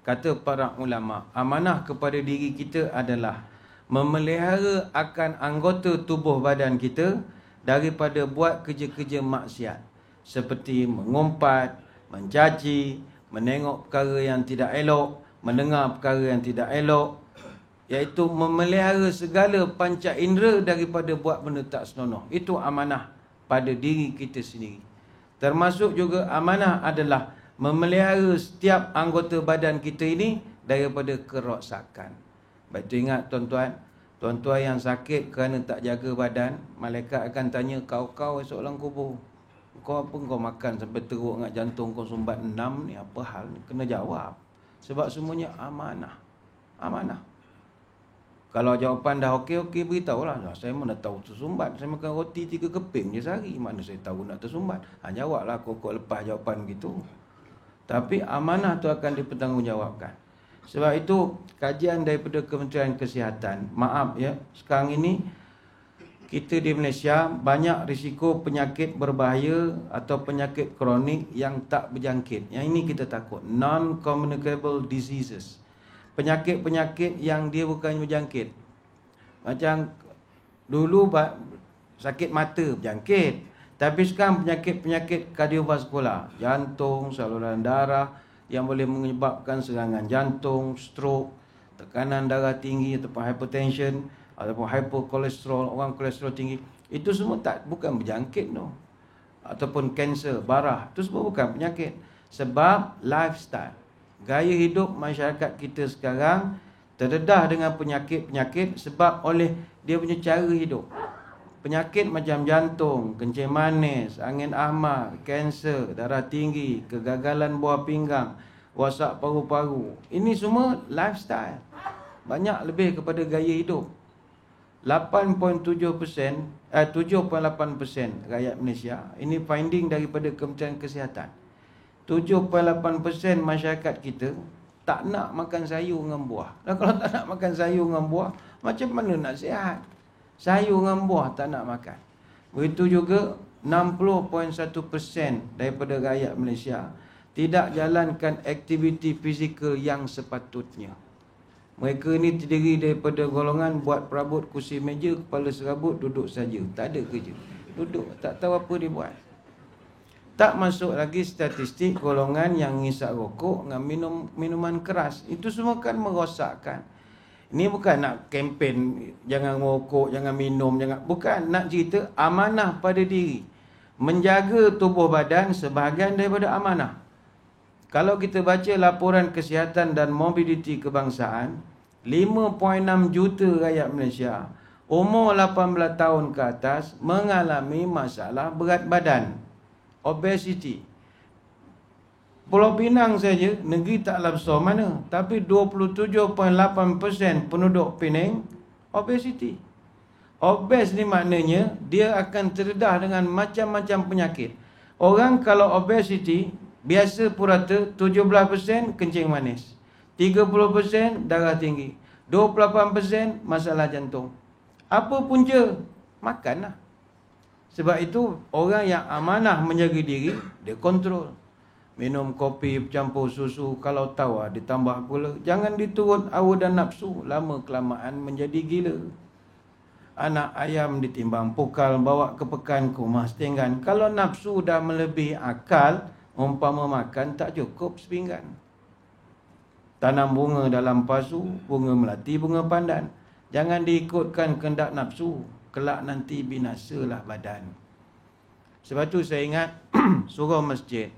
kata para ulama, amanah kepada diri kita adalah memelihara akan anggota tubuh badan kita daripada buat kerja-kerja maksiat, seperti mengumpat, mencaci, menengok perkara yang tidak elok, mendengar perkara yang tidak elok, iaitu memelihara segala panca indera daripada buat benda tak senonoh. Itu amanah pada diri kita sendiri. Termasuk juga amanah adalah memelihara setiap anggota badan kita ini daripada kerosakan. Baik tu ingat tuan-tuan, tuan-tuan yang sakit kerana tak jaga badan, malaikat akan tanya kau esok dalam kubur, kau apa kau makan sampai teruk dengan jantung kau sumbat 6 ni, apa hal ni? Kena jawab. Sebab semuanya amanah. Amanah. Kalau jawapan dah okey, beritahulah. Saya mana tahu tersumbat. Saya makan roti 3 keping je sehari. Mana saya tahu nak tersumbat. Jawablah kokok lepas jawapan begitu. Tapi amanah tu akan dipertanggungjawabkan. Sebab itu kajian daripada Kementerian Kesihatan, maaf ya, sekarang ini kita di Malaysia banyak risiko penyakit berbahaya atau penyakit kronik yang tak berjangkit. Yang ini kita takut, non-communicable diseases. Penyakit-penyakit yang dia bukan berjangkit. Macam dulu sakit mata berjangkit, tapi sekarang penyakit-penyakit kardiovaskular, jantung, saluran darah yang boleh menyebabkan serangan jantung, stroke, tekanan darah tinggi ataupun hypertension ataupun hyperkolesterol, orang kolesterol tinggi, itu semua bukan berjangkit no. Ataupun kanser, barah, itu semua bukan penyakit. Sebab lifestyle, gaya hidup masyarakat kita sekarang terdedah dengan penyakit-penyakit sebab oleh dia punya cara hidup. Penyakit macam jantung, kencing manis, angin ahmar, kanser, darah tinggi, kegagalan buah pinggang, rosak paru-paru, ini semua lifestyle. Banyak lebih kepada gaya hidup. 7.8% rakyat Malaysia, ini finding daripada Kementerian Kesihatan, 7.8% masyarakat kita tak nak makan sayur dengan buah. Dan kalau tak nak makan sayur dengan buah, macam mana nak sihat? Sayur dengan buah tak nak makan. Begitu juga 60.1% daripada rakyat Malaysia tidak jalankan aktiviti fizikal yang sepatutnya. Mereka ni terdiri daripada golongan buat perabot kursi meja, kepala serabut, duduk saja. Tak ada kerja. Duduk, tak tahu apa dia buat. Tak masuk lagi statistik golongan yang ngisap rokok dengan minuman keras. Itu semua kan merosakkan. Ini bukan nak kempen jangan rokok, jangan minum, bukan, nak cerita amanah pada diri. Menjaga tubuh badan sebahagian daripada amanah. Kalau kita baca laporan kesihatan dan mobiliti kebangsaan, 5.6 juta rakyat Malaysia umur 18 tahun ke atas mengalami masalah berat badan, obesity. Pulau Pinang saja, negeri taklah besar mana, tapi 27.8% penduduk Penang obesity. Obes ni maknanya dia akan terdedah dengan macam-macam penyakit. Orang kalau obesity, biasa purata 17% kencing manis, 30% darah tinggi, 28% masalah jantung. Apa punca? Makanlah. Sebab itu orang yang amanah menjaga diri, dia kontrol. Minum kopi campur susu, kalau tahu ditambah gula. Jangan diturut hawa dan nafsu, lama kelamaan menjadi gila. Anak ayam ditimbang pukal, bawa ke pekan ke rumah setinggan. Kalau nafsu dah melebihi akal, umpama makan tak cukup sepinggan. Tanam bunga dalam pasu, bunga melati, bunga pandan. Jangan diikutkan kehendak nafsu, kelak nanti binasalah badan. Sebab tu saya ingat surau masjid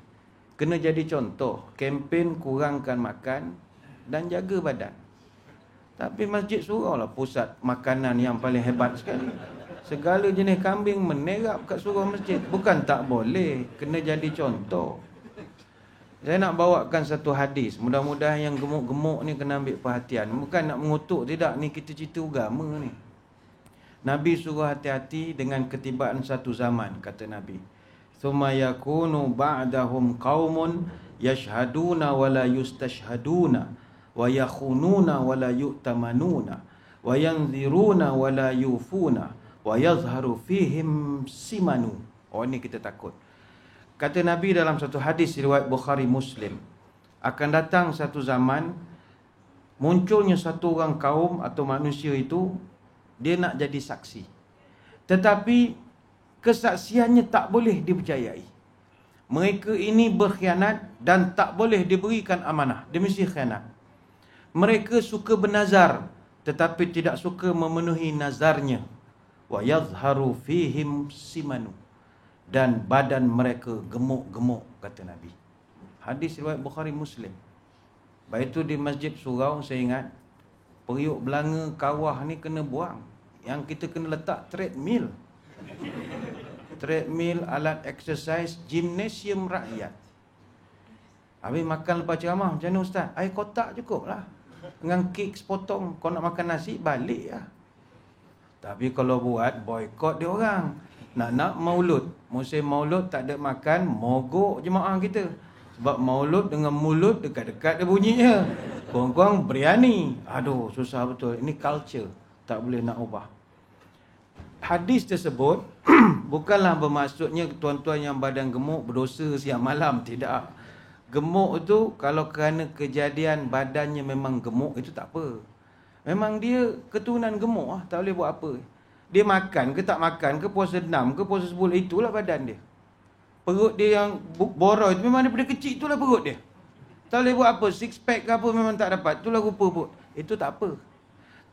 kena jadi contoh, kempen kurangkan makan dan jaga badan. Tapi masjid surau lah pusat makanan yang paling hebat sekali. Segala jenis kambing menerap kat surau masjid. Bukan tak boleh, kena jadi contoh. Saya nak bawakan satu hadis, mudah-mudahan yang gemuk-gemuk ni kena ambil perhatian. Bukan nak mengutuk, tidak, ni kita cerita agama ni. Nabi suruh hati-hati dengan ketibaan satu zaman, kata Nabi. Thumma yakunu ba'dahum qaumun yashhaduna wa la yustashhaduna wa yakhununa wa la yu'tamanuna wa yanziruna wa la yufuna wa yazharu fihim simanu. Oh, ini kita takut. Kata Nabi dalam satu hadis riwayat Bukhari Muslim, akan datang satu zaman munculnya satu orang kaum atau manusia itu, dia nak jadi saksi. Tetapi kesaksiannya tak boleh dipercayai. Mereka ini berkhianat dan tak boleh diberikan amanah. Dia mesti khianat. Mereka suka bernazar tetapi tidak suka memenuhi nazarnya. Wa yazharu fihim simanu. Dan badan mereka gemuk-gemuk, kata Nabi. Hadis riwayat Bukhari Muslim. Baik itu di Masjid Surau, saya ingat, periuk belanga kawah ni kena buang. Yang kita kena letak treadmill. Treadmill, alat exercise, gimnasium rakyat. Habis makan lepas ceramah, macam mana Ustaz? Air kotak cukup lah. Dengan kek sepotong. Kau nak makan nasi, balik lah. Tapi kalau buat, boykot dia orang. Nak maulud. Musim maulud tak ada makan, mogok jemaah kita. Sebab maulud dengan mulut dekat-dekat dia bunyinya. Korang-korang berani. Aduh, susah betul. Ini culture. Tak boleh nak ubah. Hadis tersebut bukanlah bermaksudnya tuan-tuan yang badan gemuk berdosa siang malam. Tidak. Gemuk itu kalau kerana kejadian badannya memang gemuk, itu tak apa. Memang dia keturunan gemuk. Tak boleh buat apa. Dia makan ke tak makan ke, puasa 6 ke puasa 10, itulah badan dia. Perut dia yang boroi itu memang daripada kecil, itulah perut dia. Tak boleh buat apa, six pack ke apa memang tak dapat, itulah rupa perut. Itu tak apa.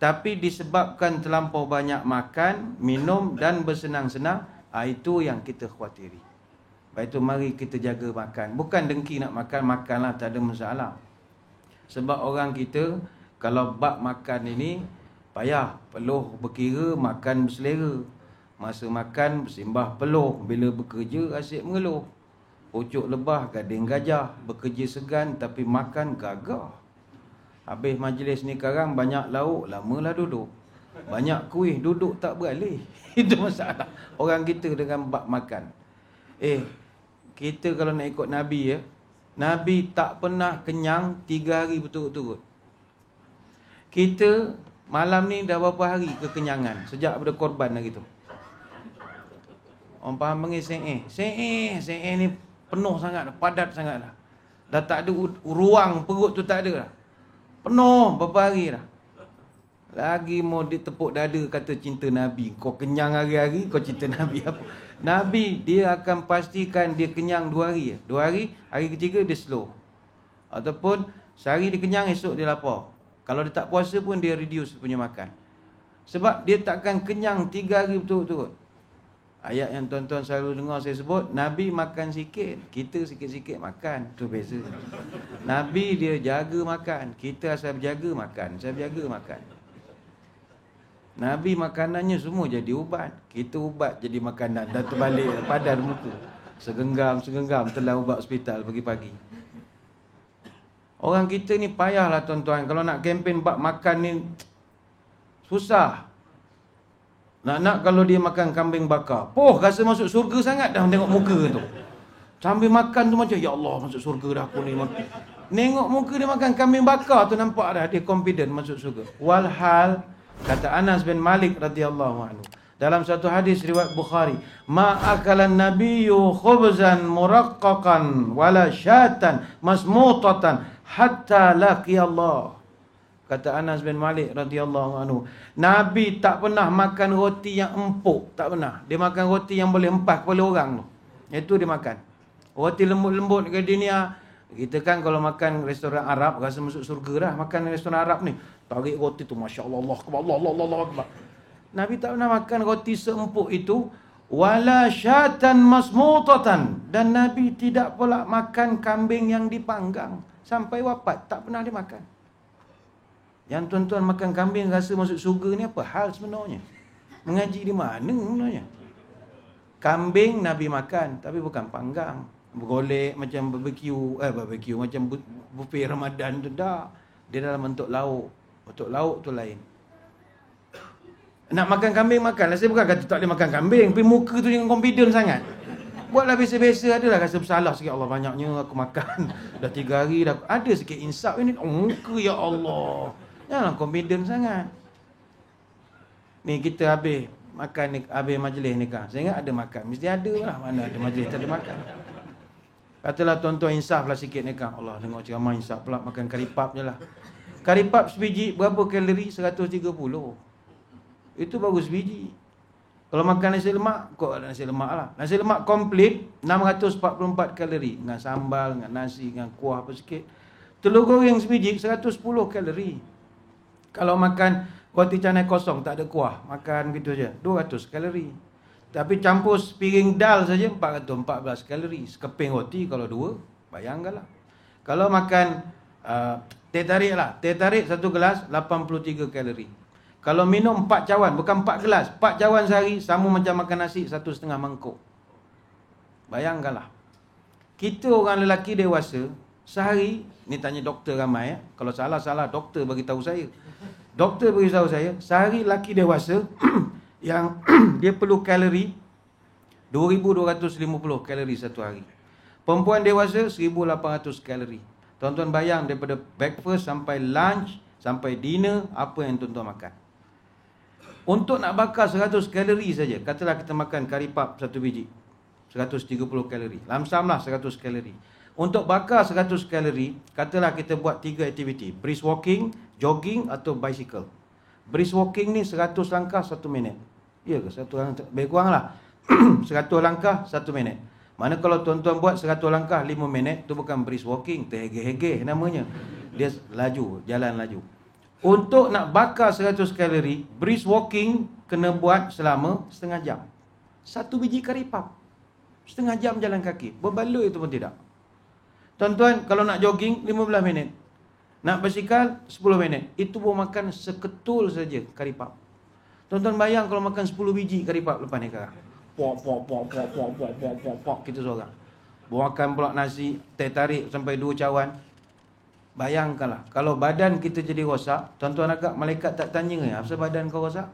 Tapi disebabkan terlampau banyak makan, minum dan bersenang-senang, itu yang kita khawatiri. Baik itu mari kita jaga makan. Bukan dengki nak makan, makanlah, tak ada masalah. Sebab orang kita kalau bab makan ini payah, peluh berkira, makan berselera. Masa makan bersimbah peluh, bila bekerja asyik mengeluh. Pucuk lebah, gading gajah, bekerja segan tapi makan gagah. Habis majlis ni sekarang banyak lauk, lamalah duduk. Banyak kuih, duduk tak beralih. Itu masalah orang kita dengan bab makan. Kita kalau nak ikut Nabi ya, Nabi tak pernah kenyang 3 hari berturut-turut. Kita malam ni dah berapa hari kekenyangan sejak pada korban lagi tu. Orang faham panggil Se'eh ni penuh sangat, padat sangat dah. Dah tak ada ruang, perut tu tak ada dah. Penuh berapa hari dah. Lagi mau ditepuk dada kata cinta Nabi. Kau kenyang hari-hari, kau cinta Nabi apa? Nabi dia akan pastikan dia kenyang 2 hari. 2 hari, hari ketiga dia slow. Ataupun sehari dia kenyang, esok dia lapar. Kalau dia tak puasa pun dia reduce punya makan. Sebab dia takkan kenyang 3 hari berturut-turut. Ayat yang tuan-tuan selalu dengar saya sebut, Nabi makan sikit, kita sikit-sikit makan. Itu beza. Nabi dia jaga makan, kita asal berjaga makan, saya berjaga makan. Nabi makanannya semua jadi ubat, kita ubat jadi makanan. Dan terbalik, padan muka. Segenggam telan ubat hospital pagi-pagi. Orang kita ni payahlah tuan-tuan. Kalau nak kempen bab makan ni susah. Nak kalau dia makan kambing bakar, rasa masuk surga sangat dah tengok muka tu. Sambil makan tu macam, ya Allah, masuk surga dah aku ni. Nengok muka dia makan kambing bakar tu nampak dah dia confident masuk surga. Walhal, kata Anas bin Malik radhiyallahu anhu dalam satu hadis riwayat Bukhari, ma akalan nabiyyu khubzan muraqqaqan wala syatan masmutatan hatta laqi Allah. Kata Anas bin Malik radhiyallahu anhu, Nabi tak pernah makan roti yang empuk, tak pernah. Dia makan roti yang boleh empah kepala orang tu. Itu dia makan. Roti lembut-lembut ke dunia. Kita kan kalau makan restoran Arab rasa masuk surga dah. Makan restoran Arab ni, tarik roti tu masya-Allah, Allah akbar. Nabi tak pernah makan roti seempuk itu, wala syatan masmutatan, dan Nabi tidak pula makan kambing yang dipanggang sampai wafat, tak pernah dia makan. Yang tuan-tuan makan kambing rasa masuk surga ni apa hal sebenarnya? Mengaji di mana sebenarnya? Kambing Nabi makan tapi bukan panggang, bergolek macam barbecue macam buffet Ramadan tu dah. Dia dalam bentuk lauk. Bentuk lauk tu lain. Nak makan kambing makan. Saya bukan kata tak boleh makan kambing, tapi muka tu jangan confident sangat. Buatlah biasa-biasa, adalah rasa bersalah sikit. Allah, banyaknya aku makan. Dah 3 hari dah. Ada sikit insaf ini. Muka ya Allah. Janganlah confident sangat. Ni kita habis makan ni, habis majlis nikah. Saya ingat ada makan. Mesti ada lah. Mana ada majlis tak ada makan. Katalah tuan-tuan insaf lah sikit ni kan. Allah tengok ceramah insaf pula makan karipap je lah. Karipap sebiji berapa kalori? 130. Itu baru sebiji. Kalau makan nasi lemak, kok ada nasi lemak lah. Nasi lemak komplit 644 kalori. Dengan sambal, dengan nasi, dengan kuah apa sikit. Telur goreng sebiji 110 kalori. Kalau makan roti canai kosong tak ada kuah, makan gitu je 200 kalori. Tapi campur sepiring dal saja 414 kalori. Sekeping roti kalau dua, bayangkanlah. Kalau makan teh tarik lah. Teh tarik satu gelas 83 kalori. Kalau minum 4 cawan, bukan 4 gelas, 4 cawan sehari sama macam makan nasi 1,5 mangkuk. Bayangkanlah. Kita orang lelaki dewasa sehari, ni tanya doktor ramai ya. Kalau salah-salah doktor bagi tahu saya. Doktor bagi tahu saya, sehari lelaki dewasa yang dia perlu kalori 2,250 kalori satu hari. Perempuan dewasa 1,800 kalori. Tuan-tuan bayang daripada breakfast sampai lunch, sampai dinner, apa yang tuan-tuan makan. Untuk nak bakar 100 kalori saja, katalah kita makan karipap satu biji, 130 kalori. Lamsamlah 100 kalori. Untuk bakar 100 kalori, katalah kita buat 3 aktiviti. Brisk walking, jogging atau bicycle. Brisk walking ni 100 langkah 1 minit. Ya ke? 1 langkah, lebih kurang lah. 100 langkah 1 minit. Mana kalau tuan-tuan buat 100 langkah 5 minit, tu bukan brisk walking, terhegeh-hegeh namanya. Dia laju, jalan laju. Untuk nak bakar 100 kalori, brisk walking kena buat selama setengah jam. 1 biji karipap, setengah jam jalan kaki. Berbaloi itu pun tidak. Tuan-tuan, kalau nak jogging 15 minit. Nak bersikal 10 minit. Itu pun makan seketul saja karipap. Tuan-tuan bayang kalau makan 10 biji karipap lepas ni sekarang. Pok kita seorang. Makan pula nasi, teh tarik sampai 2 cawan. Bayangkanlah, kalau badan kita jadi rosak, tuan-tuan agak malaikat tak tanya ya, apa badan kau rosak?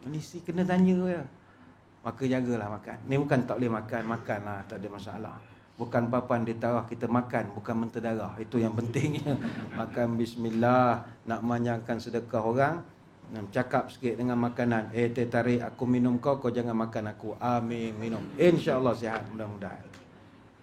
Mesti kena tanya ya. Maka jagalah makan. Ni bukan tak boleh makan, makanlah, tak ada masalah. Bukan papan di tarah kita makan, bukan menterdarah. Itu yang pentingnya. Makan bismillah, nak manjangkan sedekah orang, cakap sikit dengan makanan. Teh tarik, aku minum kau, kau jangan makan aku. Amin, minum. InsyaAllah sihat, mudah-mudahan.